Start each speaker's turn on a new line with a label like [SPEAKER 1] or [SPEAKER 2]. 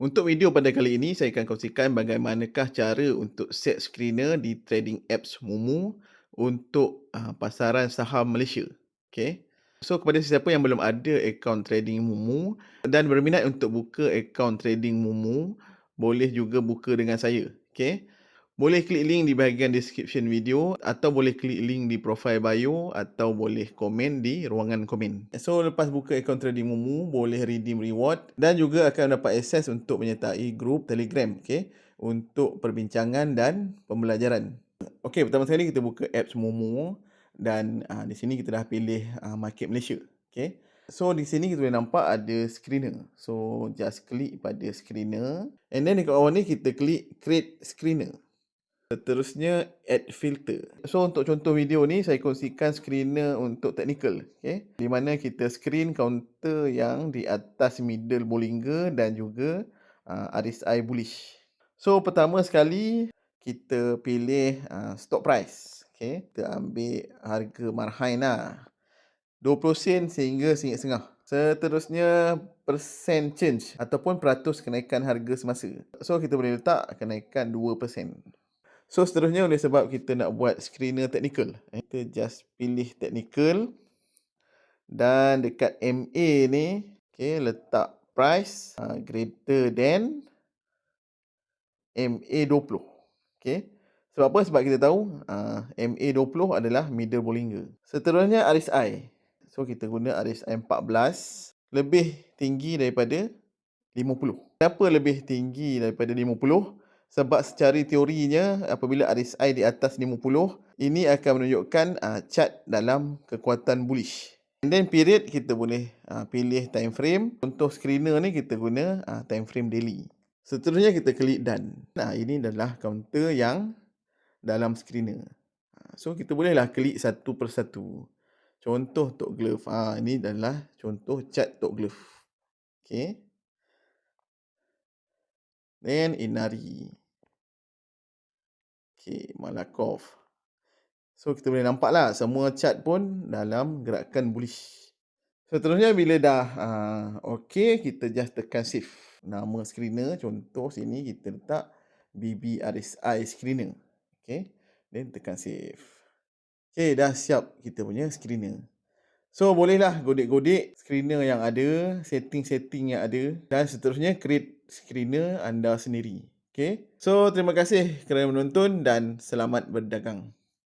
[SPEAKER 1] Untuk video pada kali ini, saya akan kongsikan bagaimanakah cara untuk set screener di trading apps Mumu untuk pasaran saham Malaysia. Okay. So, kepada sesiapa yang belum ada akaun trading Mumu dan berminat untuk buka akaun trading Mumu, boleh juga buka dengan saya. Okay. Boleh klik link di bahagian description video atau boleh klik link di profile bio atau boleh komen di ruangan komen. So lepas buka akaun trading Mumu, boleh redeem reward dan juga akan dapat akses untuk menyertai grup Telegram, untuk perbincangan dan pembelajaran. Okey, pertama sekali kita buka apps Mumu dan di sini kita dah pilih Market Malaysia. Okey. So di sini kita boleh nampak ada screener. So just klik pada screener and then dekat bawah ni kita klik create screener. Seterusnya add filter. So untuk contoh video ni saya kongsikan screener untuk technical, di mana kita screen counter yang di atas middle Bollinger dan juga RSI bullish. So pertama sekali kita pilih stop price, Kita ambil harga marhain lah. 20 sen sehingga RM1.50. Seterusnya persen change ataupun peratus kenaikan harga semasa. So kita boleh letak kenaikan 2%. So seterusnya oleh sebab kita nak buat screener technical, kita just pilih technical dan dekat MA ni letak price greater than MA20. Sebab apa? Sebab kita tahu MA20 adalah middle Bollinger. Seterusnya RSI. So kita guna RSI 14 lebih tinggi daripada 50. Kenapa lebih tinggi daripada 50? Sebab secara teorinya apabila RSI di atas 50, ini akan menunjukkan chart dalam kekuatan bullish. And then period kita boleh pilih time frame. Contoh screener ni kita guna time frame daily. Seterusnya kita klik done. Ini adalah counter yang dalam screener. So kita bolehlah klik satu persatu. Contoh Tok Glove. Ini adalah contoh chart Tok Glove. Then Inari. Malakoff. So kita boleh nampak lah semua chart pun dalam gerakan bullish. Seterusnya bila dah kita just tekan save. Nama screener, contoh sini kita letak BBRSI screener. Then tekan save. Dah siap kita punya screener. So bolehlah godek-godek screener yang ada, setting-setting yang ada dan seterusnya create screener anda sendiri. So terima kasih kerana menonton dan selamat berdagang.